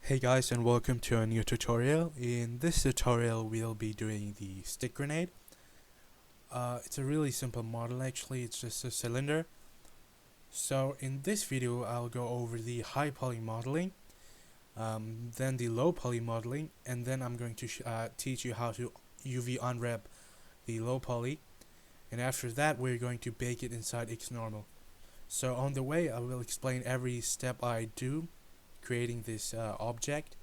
Hey guys, and welcome to a new tutorial. In this tutorial we'll be doing the stick grenade. It's a really simple model actually, it's just a cylinder. So in this video I'll go over the high poly modeling, then the low poly modeling, and then I'm going to teach you how to UV unwrap the low poly, and after that we're going to bake it inside Xnormal. So on the way I will explain every step I do creating this object,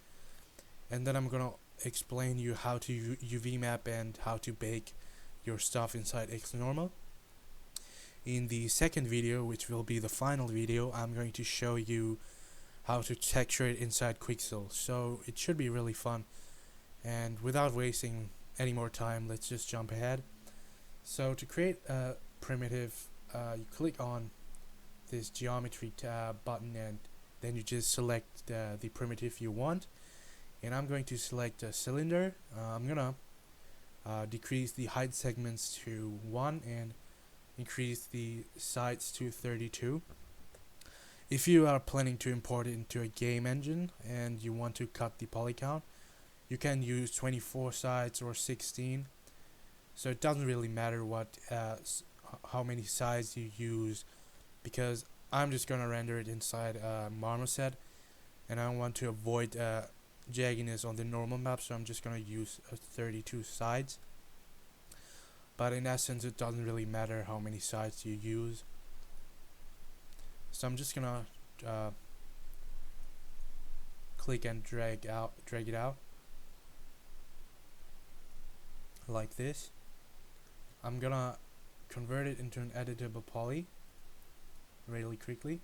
and then I'm gonna explain you how to UV map and how to bake your stuff inside Xnormal. In the second video, which will be the final video, I'm going to show you how to texture it inside quixel. So it should be really fun, and without wasting any more time, let's just jump ahead. So to create a primitive, you click on this geometry tab button, and then you just select the primitive you want, and I'm going to select a cylinder. I'm gonna decrease the height segments to 1 and increase the sides to 32. If you are planning to import it into a game engine and you want to cut the poly count, you can use 24 sides or 16, so it doesn't really matter what how many sides you use, because I'm just gonna render it inside marmoset, and I want to avoid jagginess on the normal map, so I'm just gonna use 32 sides. But in essence it doesn't really matter how many sides you use, so I'm just gonna click and drag it out like this. I'm gonna convert it into an editable poly really quickly.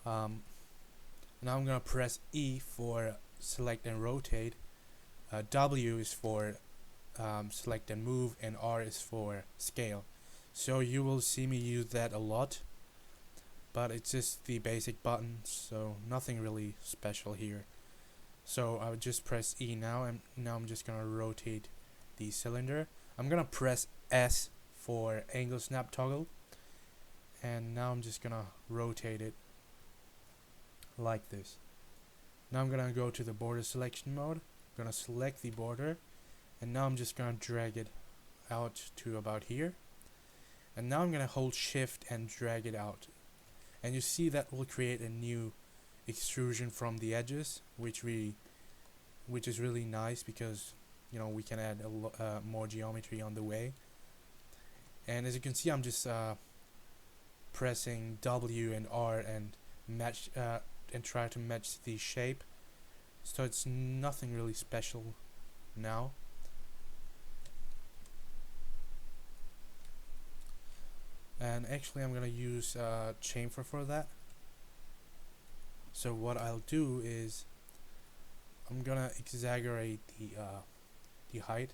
Now I'm gonna press E for select and rotate, W is for select and move, and R is for scale. So you will see me use that a lot, but it's just the basic button, so nothing really special here. So I would just press E now, and now I'm just gonna rotate the cylinder. I'm gonna press S for angle snap toggle, and now I'm just gonna rotate it like this. Now I'm gonna go to the border selection mode, I'm gonna select the border, and now I'm just gonna drag it out to about here, and now I'm gonna hold shift and drag it out, and you see that will create a new extrusion from the edges, which is really nice, because you know we can add more geometry on the way. And as you can see, I'm just pressing W and R and match and try to match the shape, so it's nothing really special now. And actually I'm gonna use chamfer for that. So what I'll do is I'm gonna exaggerate the height,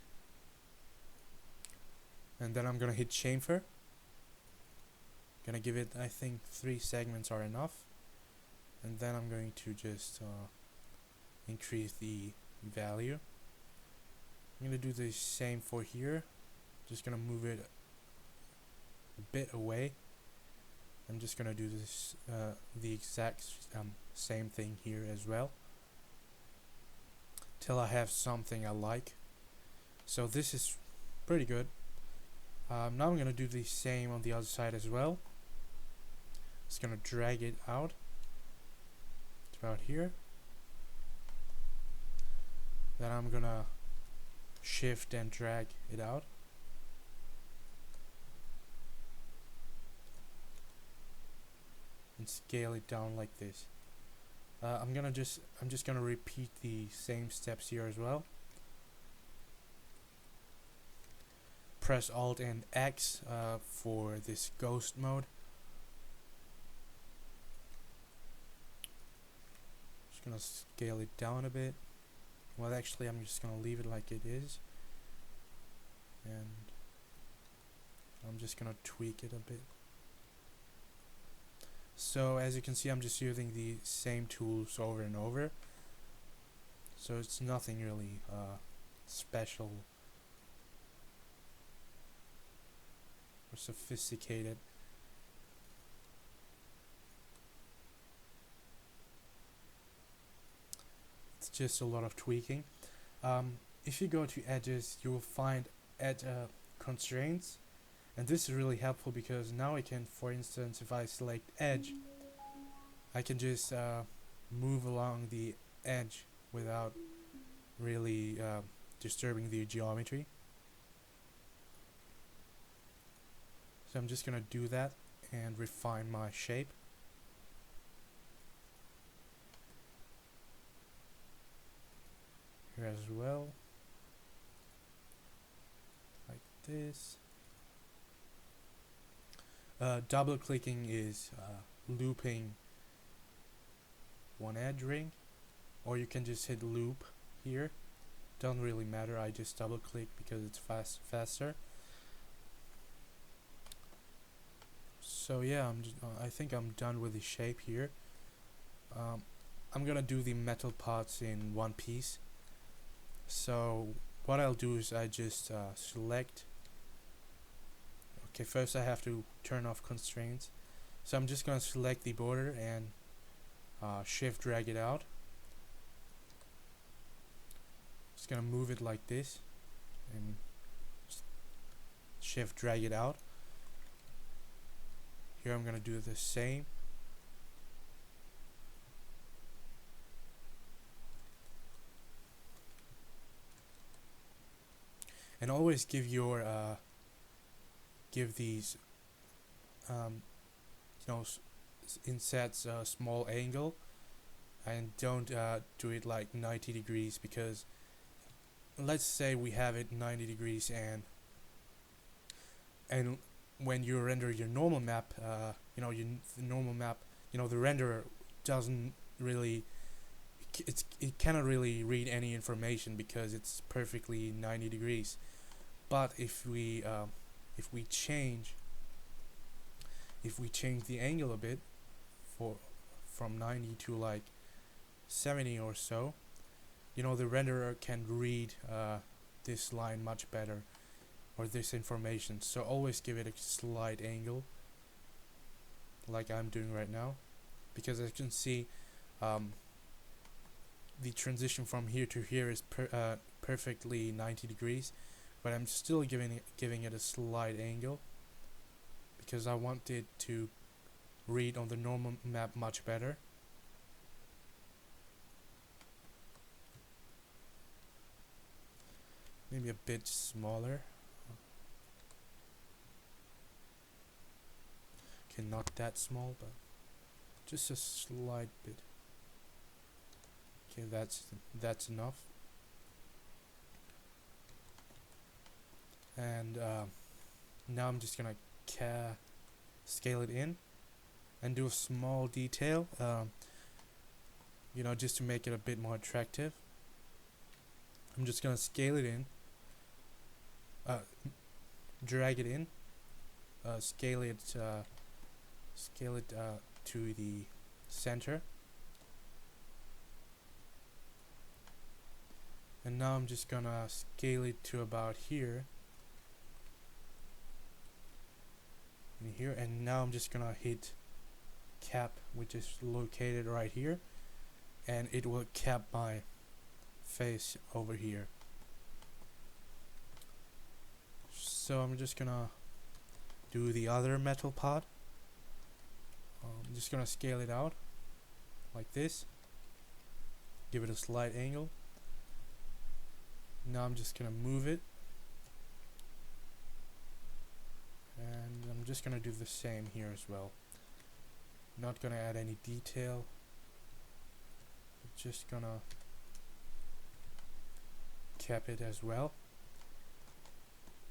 and then I'm gonna hit chamfer. Gonna give it, I think 3 segments are enough, and then I'm going to just increase the value. I'm gonna do the same for here, just gonna move it a bit away. I'm just gonna do this the exact same thing here as well, till I have something I like. So this is pretty good. Now I'm gonna do the same on the other side as well. Just gonna drag it out to about here. Then I'm gonna shift and drag it out. And scale it down like this. I'm just gonna repeat the same steps here as well. Press Alt and X for this ghost mode. Just gonna scale it down a bit. Well, actually I'm just gonna leave it like it is, and I'm just gonna tweak it a bit. So as you can see, I'm just using the same tools over and over, so it's nothing really special or sophisticated. just a lot of tweaking. If you go to edges, you will find add constraints, and this is really helpful because now I can, for instance, if I select edge, I can just move along the edge without really disturbing the geometry. So I'm just gonna do that and refine my shape. Here as well, like this. Double clicking is looping one edge ring, or you can just hit loop here. Don't really matter, I just double click because it's faster. So yeah, I think I'm done with the shape here. I'm gonna do the metal parts in one piece. So what I'll do is I just select. Okay, first I have to turn off constraints. So I'm just gonna select the border and shift drag it out. Just gonna move it like this and shift drag it out. Here I'm gonna do the same. And always give your give these insets a small angle, and don't do it like 90 degrees, because let's say we have it 90 degrees and when you render your normal map, the renderer doesn't really, it cannot really read any information because it's perfectly 90 degrees. But if we change the angle a bit from 90 to like 70 or so, the renderer can read this line much better, or this information. So always give it a slight angle, like I'm doing right now, because as you can see, the transition from here to here is perfectly 90 degrees, but I'm still giving it a slight angle because I want it to read on the normal map much better. Maybe a bit smaller. Okay, not that small, but just a slight bit. Okay, that's enough. And now I'm just gonna scale it in and do a small detail, just to make it a bit more attractive. I'm just gonna scale it in, drag it in, scale it to the center, and now I'm just gonna scale it to about here. Here, and now I'm just gonna hit cap, which is located right here, and it will cap my face over here. So I'm just gonna do the other metal part. I'm just gonna scale it out like this, give it a slight angle. Now I'm just gonna move it, and I'm just gonna do the same here as well. Not gonna add any detail, just gonna cap it as well.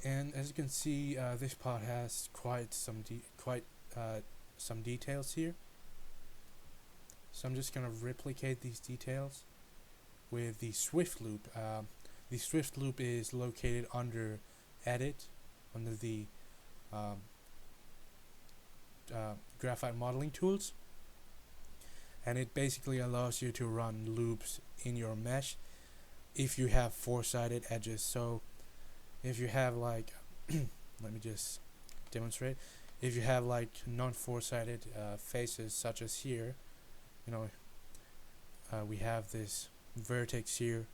And as you can see, this part has quite some details here. So I'm just gonna replicate these details with the Swift loop. The Swift loop is located under Edit, under the graphite modeling tools, and it basically allows you to run loops in your mesh if you have four-sided edges. So if you have like let me just demonstrate. If you have like non-four-sided faces, such as here, we have this vertex here,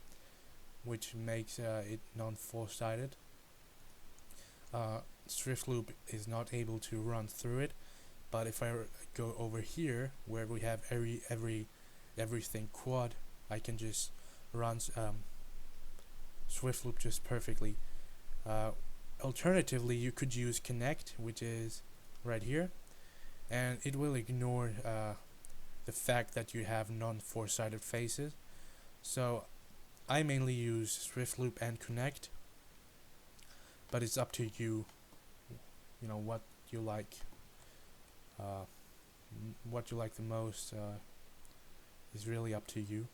which makes it non-four-sided. Swift loop is not able to run through it, but if I go over here where we have everything quad, I can just run swift loop just perfectly. Alternatively, you could use connect, which is right here, and it will ignore the fact that you have non-four-sided faces. So I mainly use swift loop and connect, but it's up to you. You know what you like. What you like the most is really up to you.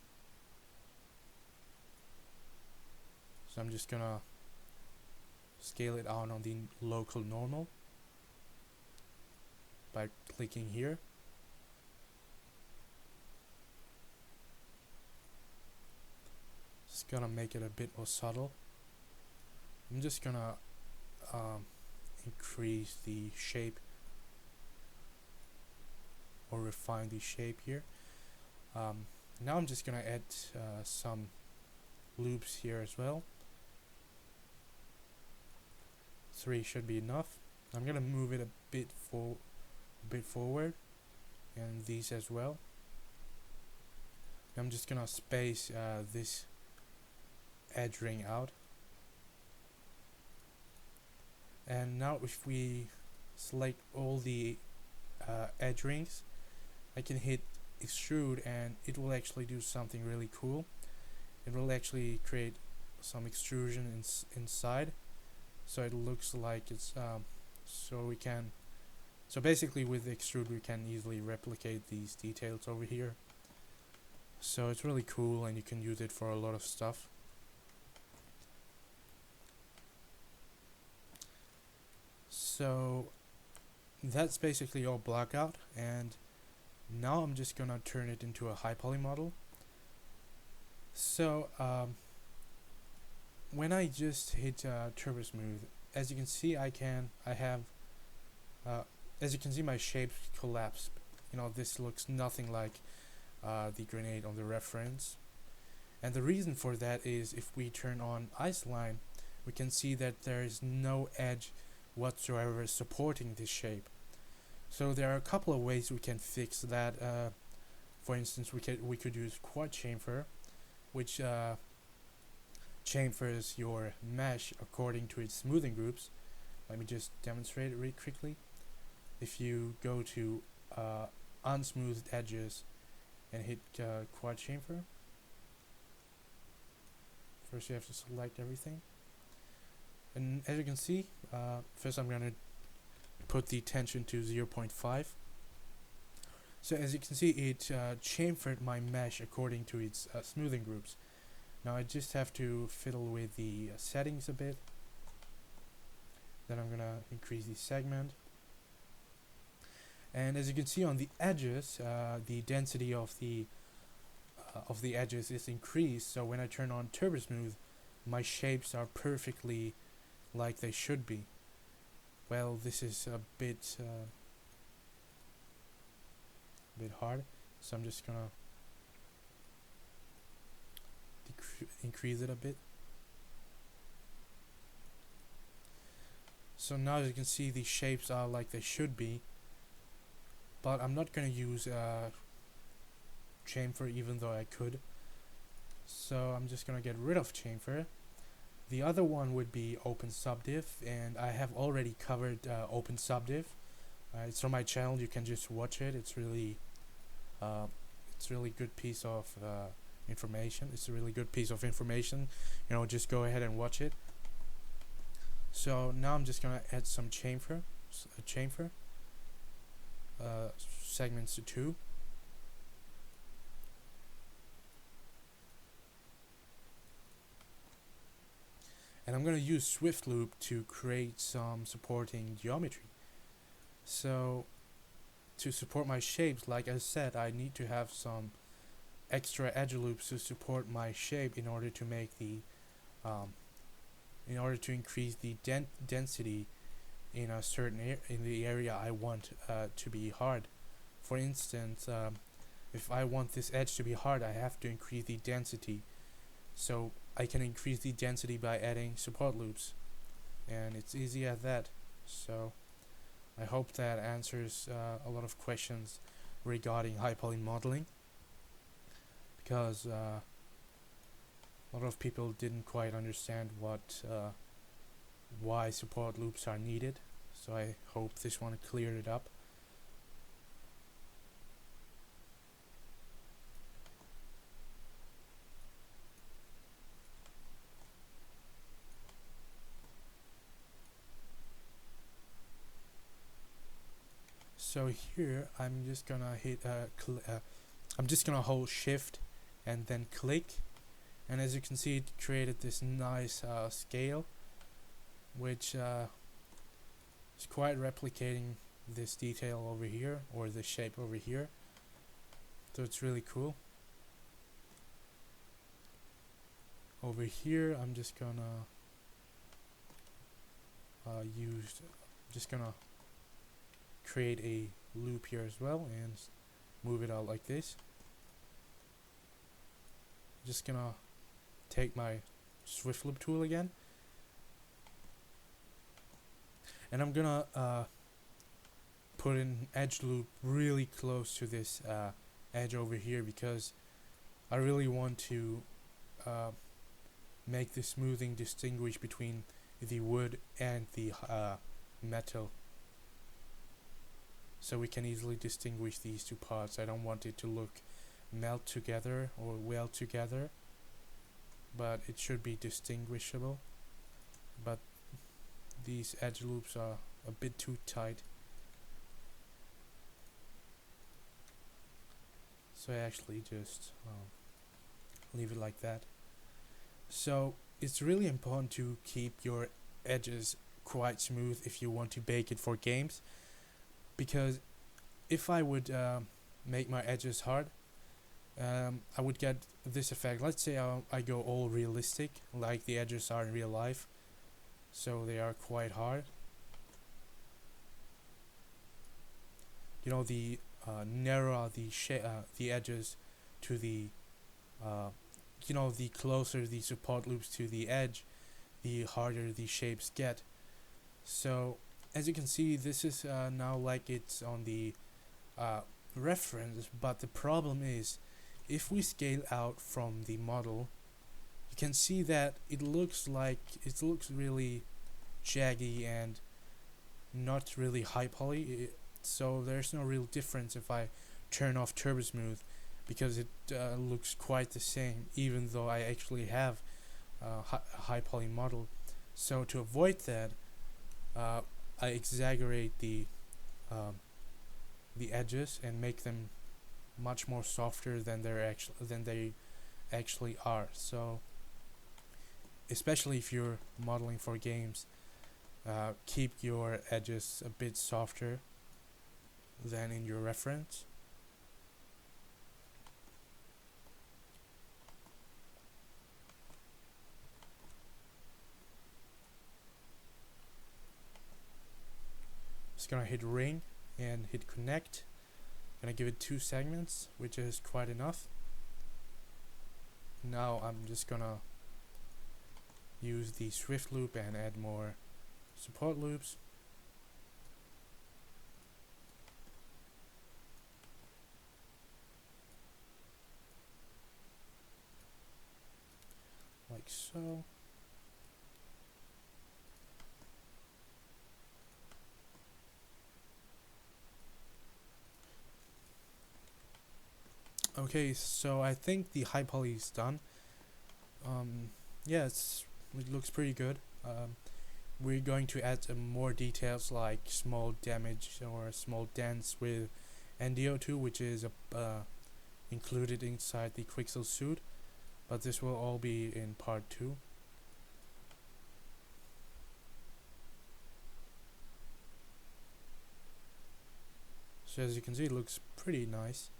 So I'm just gonna scale it on the local normal by clicking here. Just gonna make it a bit more subtle. I'm just gonna increase the shape or refine the shape here. Now I'm just gonna add some loops here as well. 3 should be enough. I'm gonna move it a bit forward, and these as well. I'm just gonna space this edge ring out. And now if we select all the edge rings, I can hit extrude and it will actually do something really cool. It will actually create some extrusion inside, so it looks like it's so basically with extrude we can easily replicate these details over here. So it's really cool and you can use it for a lot of stuff. So that's basically all blackout, and now I'm just gonna turn it into a Highpoly model. So when I just hit turbo smooth, as you can see as you can see my shapes collapse. You know, this looks nothing like the grenade on the reference, and the reason for that is if we turn on iceline, we can see that there is no edge whatsoever supporting this shape. So there are a couple of ways we can fix that. For instance, we could use quad chamfer, which chamfers your mesh according to its smoothing groups. Let me just demonstrate it really quickly. If you go to unsmoothed edges and hit quad chamfer, first you have to select everything, and as you can see, first I'm gonna put the tension to 0.5. So as you can see, it chamfered my mesh according to its smoothing groups. Now I just have to fiddle with the settings a bit. Then I'm gonna increase the segment, and as you can see on the edges, the density of the edges is increased. So when I turn on turbo smooth, my shapes are perfectly like they should be. Well, this is a bit hard, so I'm just gonna increase it a bit. So now as you can see, the shapes are like they should be, but I'm not gonna use chamfer even though I could. So I'm just gonna get rid of chamfer. The other one would be open subdiv, and I have already covered open subdiv. It's on my channel. You can just watch it. It's really good piece of information. It's a really good piece of information. You know, just go ahead and watch it. So now I'm just gonna add some chamfer, segments to 2. And I'm going to use Swift Loop to create some supporting geometry. So to support my shapes, like I said, I need to have some extra edge loops to support my shape in order to make the in order to increase the density in a certain in the area I want to be hard. For instance, if I want this edge to be hard, I have to increase the density. So I can increase the density by adding support loops, and it's easy as that. So I hope that answers a lot of questions regarding Highpoly modeling, because a lot of people didn't quite understand why support loops are needed. So I hope this one cleared it up. So here I'm just gonna I'm just gonna hold shift and then click, and as you can see, it created this nice scale, which is quite replicating this detail over here, or the shape over here. So it's really cool. Over here I'm just gonna create a loop here as well and move it out like this. Just gonna take my Swift Loop tool again, and I'm gonna put an edge loop really close to this edge over here, because I really want to make the smoothing distinguish between the wood and the metal, so we can easily distinguish these two parts. I don't want it to look melt together or weld together, but it should be distinguishable. But these edge loops are a bit too tight, so I actually just leave it like that. So it's really important to keep your edges quite smooth if you want to bake it for games, because if I would make my edges hard, I would get this effect. Let's say I go all realistic, like the edges are in real life, so they are quite hard. You know, the narrower the edges to the the closer the support loops to the edge, the harder the shapes get. So as you can see, this is now like it's on the reference, but the problem is, if we scale out from the model, you can see that it looks really jaggy and not really high poly. So there's no real difference if I turn off turbo smooth, because it looks quite the same, even though I actually have a high poly model. So to avoid that, I exaggerate the edges and make them much more softer than they actually are. So especially if you're modeling for games, keep your edges a bit softer than in your reference. Just gonna hit ring and hit connect. Gonna give it 2 segments, which is quite enough. Now I'm just gonna use the Swift loop and add more support loops. Like so. Okay, so I think the high poly is done. Yeah, it looks pretty good. We're going to add more details like small damage or small dents with NDO2, which is included inside the quixel suit, but this will all be in part 2. So as you can see, it looks pretty nice.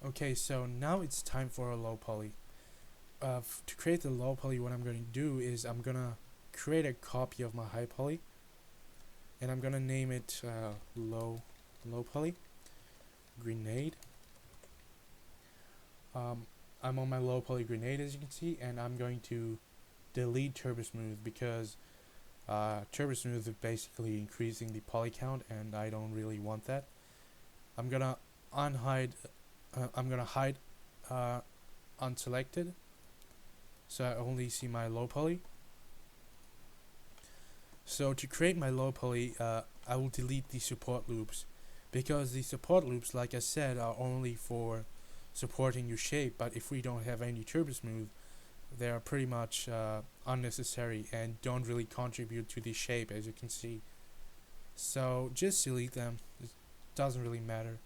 Okay, so now it's time for a low poly. To create the low poly, what I'm going to do is I'm going to create a copy of my high poly, and I'm going to name it low Lowpoly, grenade. I'm on my Lowpoly grenade, as you can see, and I'm going to delete turbo smooth because turbo smooth is basically increasing the poly count, and I don't really want that. I'm gonna unhide. I'm gonna hide unselected, so I only see my Lowpoly. So to create my Lowpoly, I will delete the support loops, because the support loops, like I said, are only for supporting your shape. But if we don't have any turbo smooth, they are pretty much unnecessary and don't really contribute to the shape, as you can see. So just delete them. It doesn't really matter.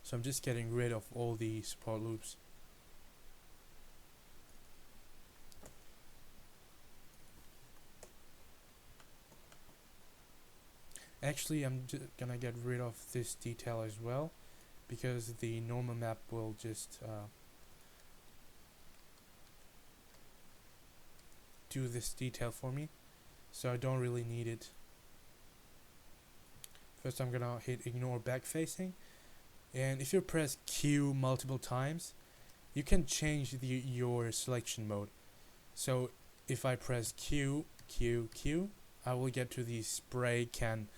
So I'm just getting rid of all the support loops. Actually, I'm gonna get rid of this detail as well, because the normal map will just do this detail for me, so I don't really need it. First I'm gonna hit ignore backfacing, and if you press Q multiple times, you can change your selection mode. So if I press Q, Q, Q, I will get to the spray can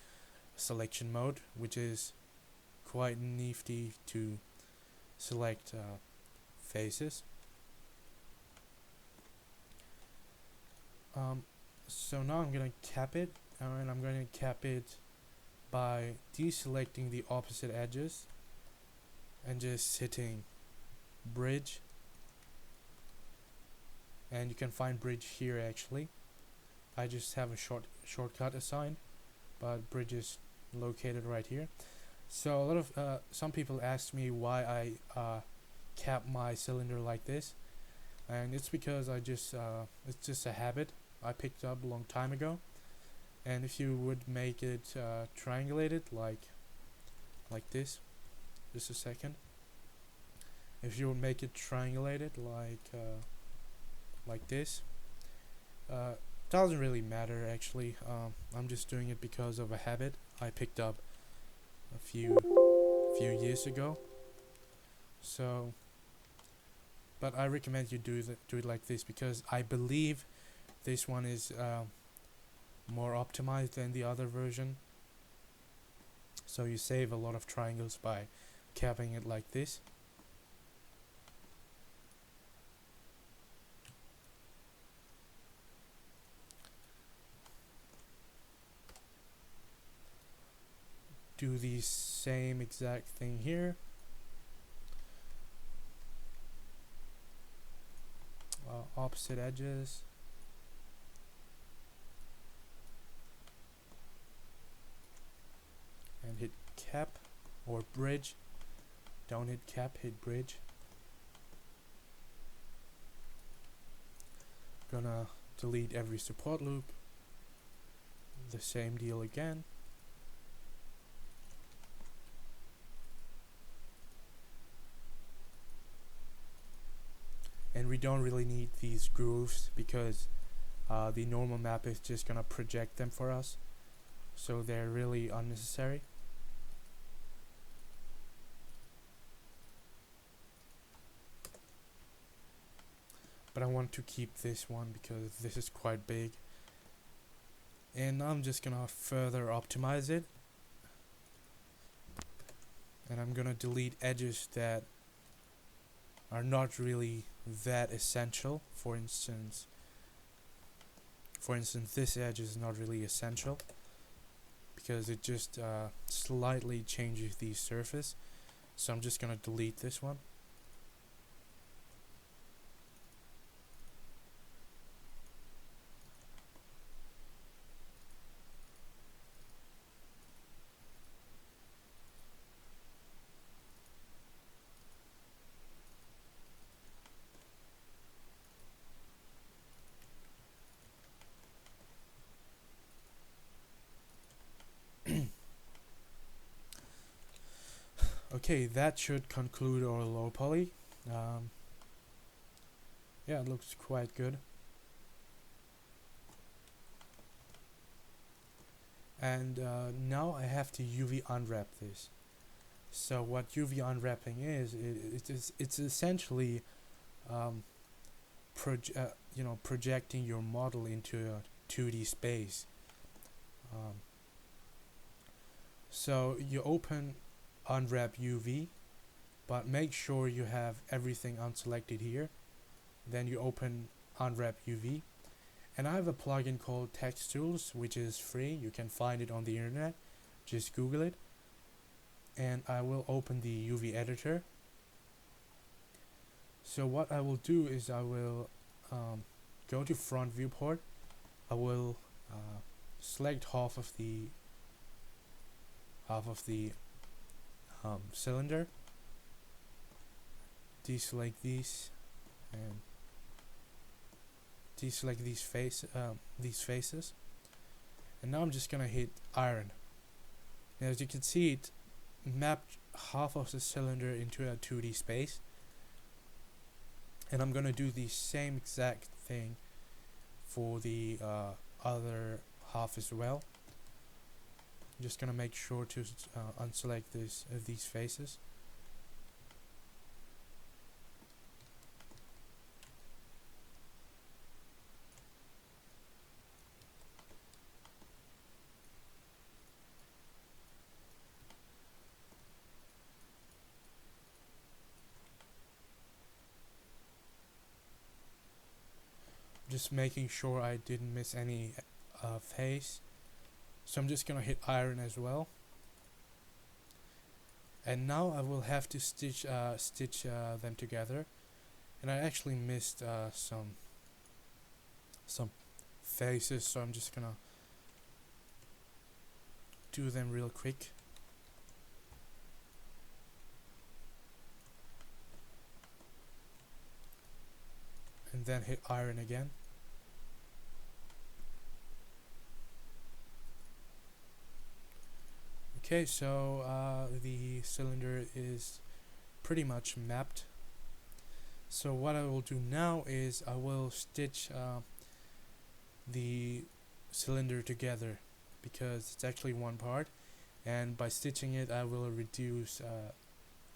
selection mode, which is quite nifty to select faces. So now I'm gonna cap it, and I'm gonna cap it by deselecting the opposite edges and just hitting bridge, and you can find bridge here. Actually, I just have a shortcut assigned, but bridge is located right here. So a lot of some people asked me why I cap my cylinder like this, and it's because it's just a habit I picked up a long time ago. And if you would make it triangulated like this, just a second. If you would make it triangulated like this, doesn't really matter actually. I'm just doing it because of a habit I picked up a few years ago. So, but I recommend you do it like this, because I believe this one is more optimized than the other version. So you save a lot of triangles by capping it like this. Do the same exact thing here. Opposite edges. And hit cap or bridge. Don't hit cap, hit bridge. Gonna delete every support loop. The same deal again. And we don't really need these grooves, because the normal map is just gonna project them for us, so they're really unnecessary. But I want to keep this one because this is quite big, and I'm just gonna further optimize it, and I'm gonna delete edges that are not really that essential. For instance, this edge is not really essential because it just slightly changes the surface, so I'm just gonna delete this one. Okay, that should conclude our Lowpoly. Yeah, it looks quite good. And now I have to UV unwrap this. So what UV unwrapping is, it's essentially um, projecting your model into a 2D space. Um, so you open unwrap UV, but make sure you have everything unselected here. Then you open unwrap UV, and I have a plugin called Text Tools, which is free. You can find it on the internet. Just Google it. And I will open the UV editor. So what I will do is I will go to front viewport. I will select half of the cylinder, deselect these, and deselect these faces, and now I'm just gonna hit iron. Now as you can see, it mapped half of the cylinder into a 2D space, and I'm gonna do the same exact thing for the other half as well. I'm just gonna make sure to unselect these faces. Just making sure I didn't miss any face. So I'm just gonna hit iron as well. And now I will have to stitch them together. And I actually missed some faces, so I'm just gonna do them real quick. And then hit iron again. Okay, so the cylinder is pretty much mapped. So what I will do now is I will stitch the cylinder together, because it's actually one part, and by stitching it I will reduce I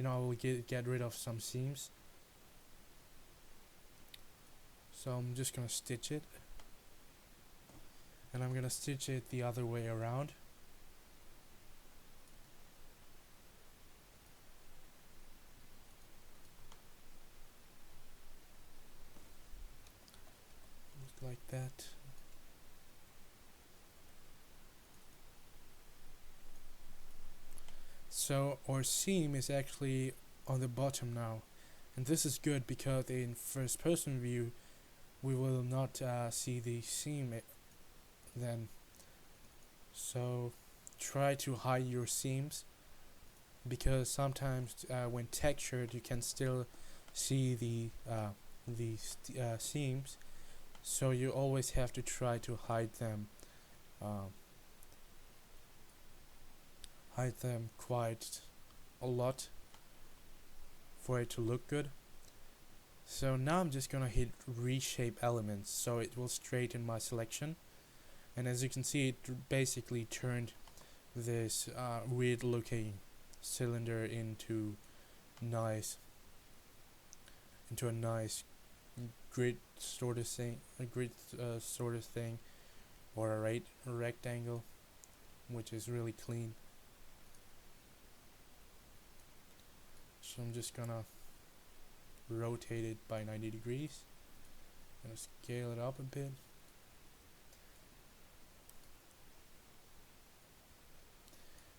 will get rid of some seams. So I'm just gonna stitch it, and I'm gonna stitch it the other way around. Like that. So our seam is actually on the bottom now, and this is good because in first person view we will not see the seam then. So try to hide your seams, because sometimes when textured you can still see the seams, so you always have to try to hide them quite a lot for it to look good. So now I'm just gonna hit reshape elements, so it will straighten my selection, and as you can see it basically turned this weird looking cylinder into a nice grid sort of thing, or a rectangle, which is really clean. So I'm just gonna rotate it by 90 degrees. Gonna scale it up a bit.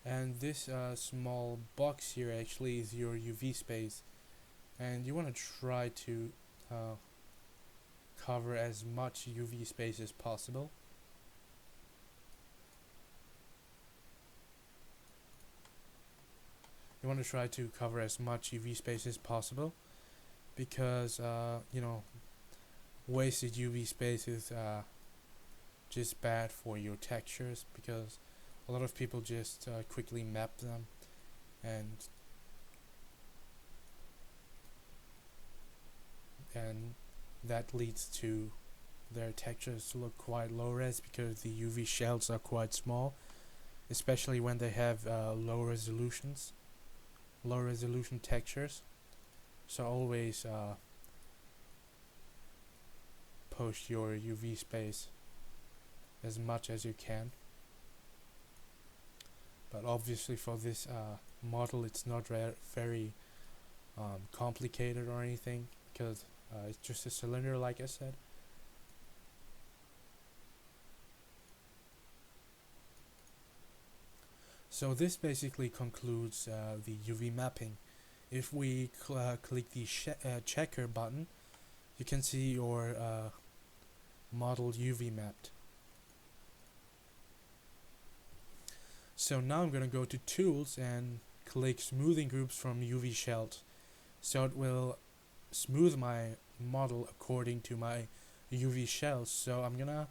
And this small box here actually is your UV space, and you want to try to cover as much UV space as possible. You want to try to cover as much UV space as possible, because wasted UV space is just bad for your textures, because a lot of people just quickly map them, and that leads to their textures to look quite low res, because the UV shells are quite small. especially when they have low resolution textures. So always push your UV space as much as you can. But obviously for this model it's not very complicated or anything, because it's just a cylinder, like I said. So this basically concludes the UV mapping. If we click the checker button, you can see your model UV mapped. So now I'm going to go to Tools and click Smoothing Groups from UV Shells. So it will smooth my model according to my UV shells. So I'm going to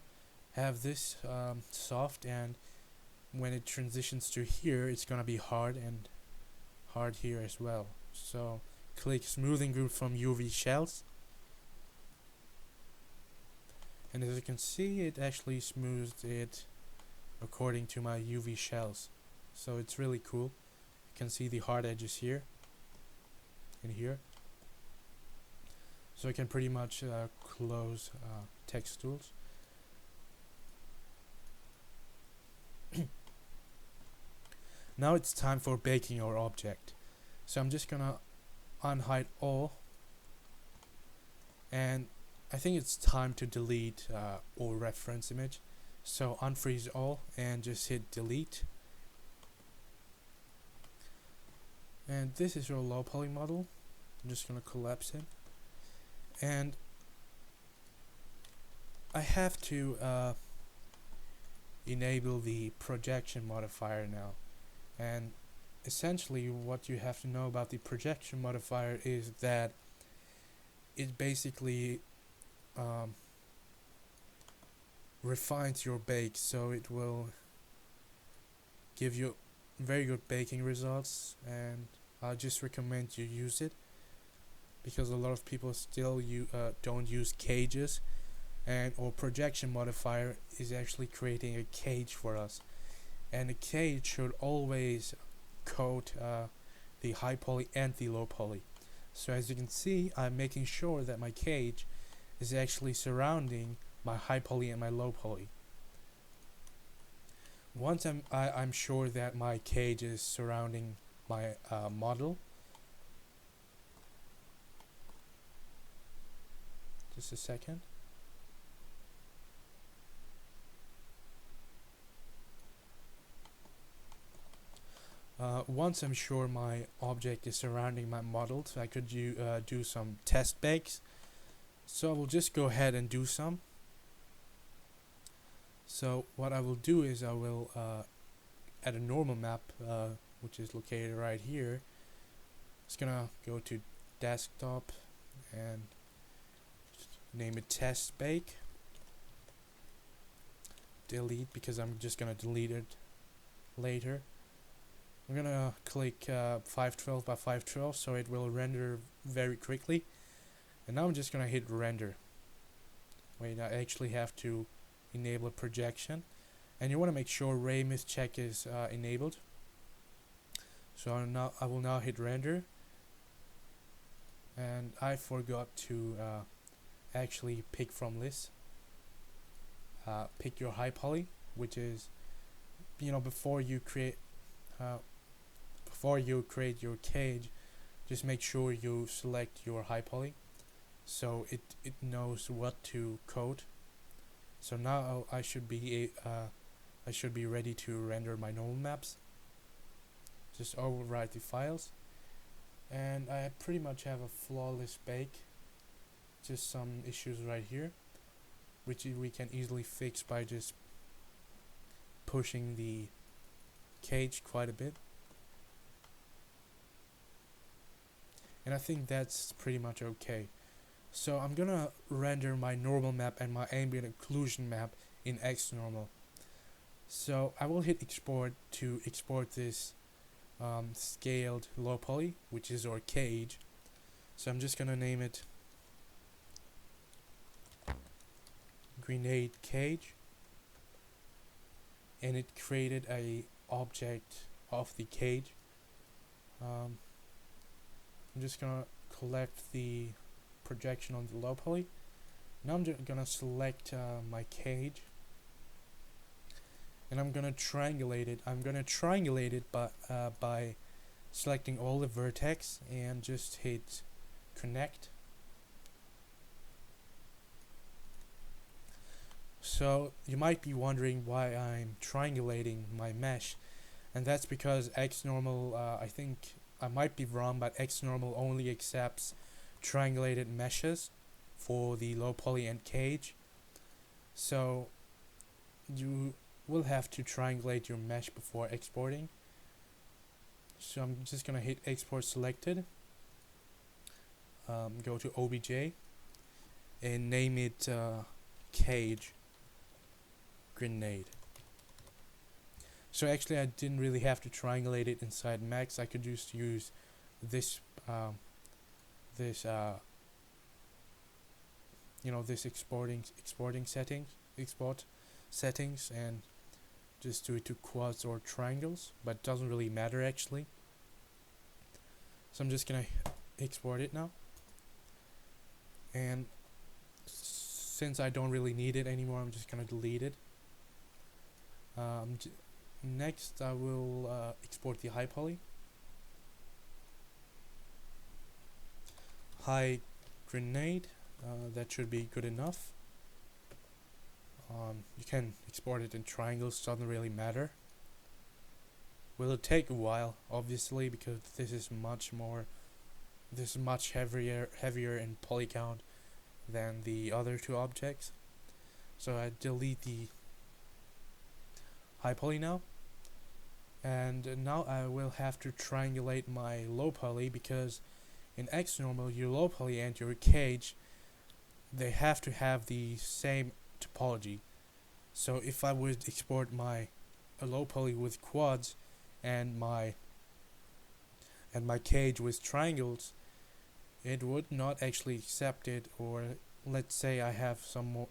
have this soft, and when it transitions to here, it's going to be hard, and hard here as well. So click Smoothing Group from UV Shells. And as you can see, it actually smoothed it according to my UV shells. So it's really cool. You can see the hard edges here and here. So I can pretty much close text tools. Now it's time for baking our object. So I'm just gonna unhide all, and I think it's time to delete all reference image. So unfreeze all and just hit delete. And this is your Lowpoly model. I'm just gonna collapse it, and I have to enable the projection modifier now. And essentially what you have to know about the projection modifier is that it basically refines your bake, so it will give you very good baking results, and I just recommend you use it, because a lot of people still don't use cages, and our projection modifier is actually creating a cage for us, and a cage should always coat the high poly and the low poly. So as you can see, I'm making sure that my cage is actually surrounding my high poly and my low poly. Once I'm sure that my cage is surrounding my model, just a second. Once I'm sure my object is surrounding my model, so I could do some test bakes. So I will just go ahead and do some. So what I will do is I will add a normal map, which is located right here. It's gonna go to desktop and name it test bake. Delete, because I'm just gonna delete it later. I'm gonna click 512 by 512 so it will render very quickly. And now I'm just gonna hit render. Wait, I actually have to enable a projection, and you want to make sure ray mist check is enabled. So I will now hit render, and I forgot to actually pick from list. Pick your high poly, which is, before you create your cage, just make sure you select your high poly, so it knows what to code. So now I should be ready to render my normal maps. Just overwrite the files, and I pretty much have a flawless bake. Just some issues right here, which we can easily fix by just pushing the cage quite a bit. And I think that's pretty much okay. So I'm gonna render my normal map and my ambient occlusion map in Xnormal. So I will hit export to export this scaled low poly, which is our cage. So I'm just gonna name it grenade cage, and it created a object of the cage. I'm just gonna collect the projection on the Lowpoly. Now I'm gonna select my cage, and I'm gonna triangulate it. I'm gonna triangulate it by selecting all the vertex and just hit connect. So you might be wondering why I'm triangulating my mesh, and that's because Xnormal, I think I might be wrong, but Xnormal only accepts triangulated meshes for the Lowpoly and cage. So you will have to triangulate your mesh before exporting. So I'm just gonna hit export selected, go to OBJ and name it cage grenade. So actually I didn't really have to triangulate it inside Max. I could just use this this exporting export settings and just do it to quads or triangles, but it doesn't really matter actually. So I'm just gonna export it now, and since I don't really need it anymore, I'm just gonna delete it. Next I will export the Highpoly. High grenade, that should be good enough. You can export it in triangles, doesn't really matter. Will it take a while, obviously, because this is much heavier in poly count than the other two objects. So I delete the Highpoly now, and now I will have to triangulate my Lowpoly, because in Xnormal your Lowpoly and your cage, they have to have the same topology. So if I would export my Lowpoly with quads and my cage with triangles, it would not actually accept it. Or let's say I have some more,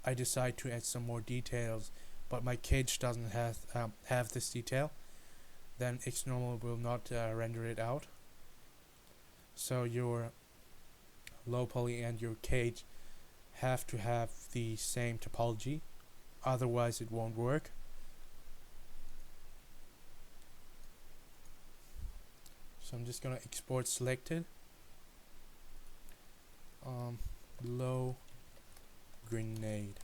I decide to add some more details, but my cage doesn't have this detail, then Xnormal will not render it out. So your Lowpoly and your cage have to have the same topology, otherwise it won't work. So I'm just gonna export selected, low grenade.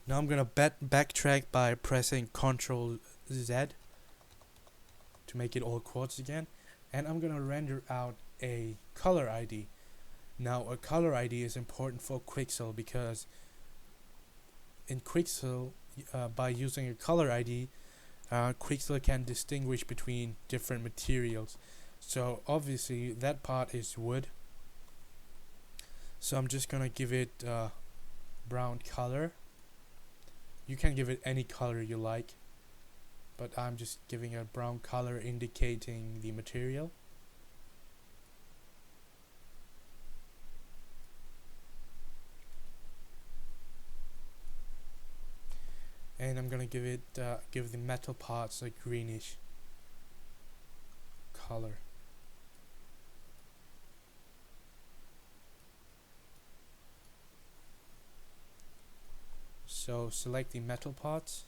Now I'm gonna backtrack by pressing Ctrl Z to make it all quads again, and I'm gonna render out a color ID. Now a color ID is important for Quixel, because in Quixel, by using a color ID, Quixel can distinguish between different materials. So obviously that part is wood, so I'm just gonna give it brown color. You can give it any color you like, but I'm just giving a brown color indicating the material. And I'm gonna give the metal parts a greenish color. So select the metal parts,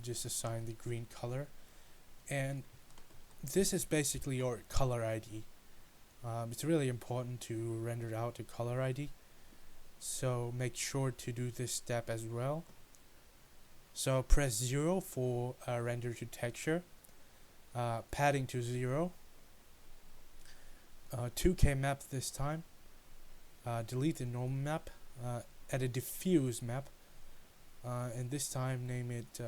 just assign the green color, and this is basically your color ID. It's really important to render out a color ID, so make sure to do this step as well. So press 0 for render to texture, padding to 0, 2K map this time, delete the normal map, add a diffuse map, and this time name it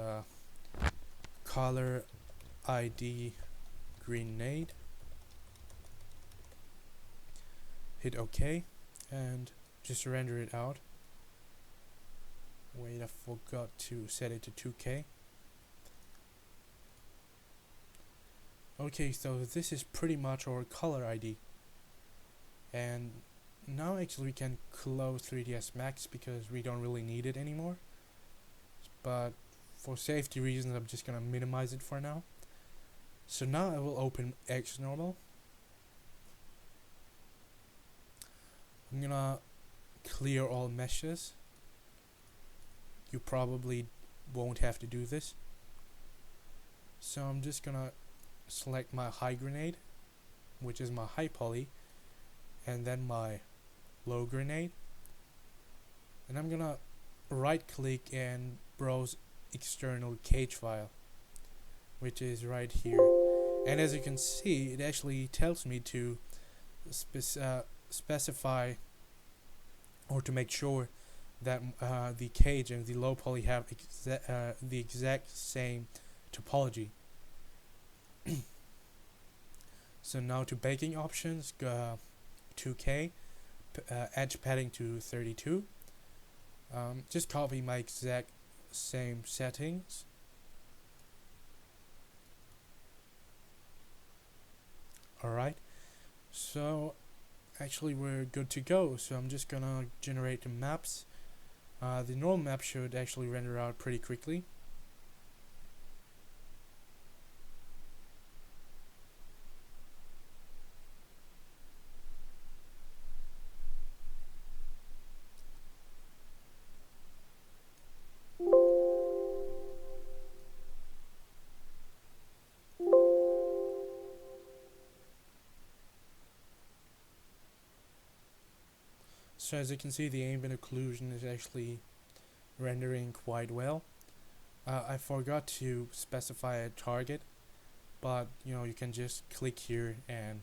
color ID grenade. Hit OK and just render it out. Wait, I forgot to set it to 2K. Okay, so this is pretty much our color ID, and now actually we can close 3ds Max because we don't really need it anymore, but for safety reasons I'm just gonna minimize it for now. So now I will open Xnormal. I'm gonna clear all meshes. You probably won't have to do this. So I'm just gonna select my high grenade, which is my Highpoly, and then my low grenade, and I'm gonna right click and browse external cage file, which is right here. And as you can see, it actually tells me to specify or to make sure that the cage and the low poly have the exact same topology. So now to baking options, 2K, edge padding to 32. Just copy my exact same settings. Alright, so actually we're good to go. So I'm just gonna generate the maps. The normal map should actually render out pretty quickly. So as you can see, the ambient occlusion is actually rendering quite well. I forgot to specify a target, but you can just click here and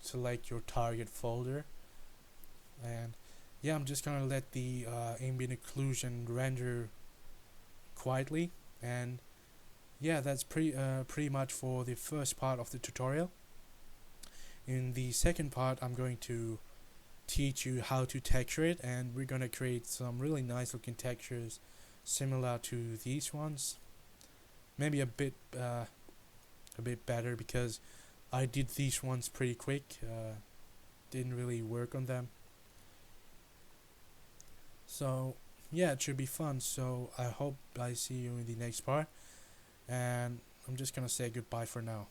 select your target folder. And yeah, I'm just gonna let the ambient occlusion render quietly. And yeah, that's pretty much for the first part of the tutorial. In the second part, I'm going to teach you how to texture it, and we're gonna create some really nice looking textures similar to these ones, maybe a bit better because I did these ones pretty quick, didn't really work on them. So yeah, it should be fun. So I hope I see you in the next part, and I'm just gonna say goodbye for now.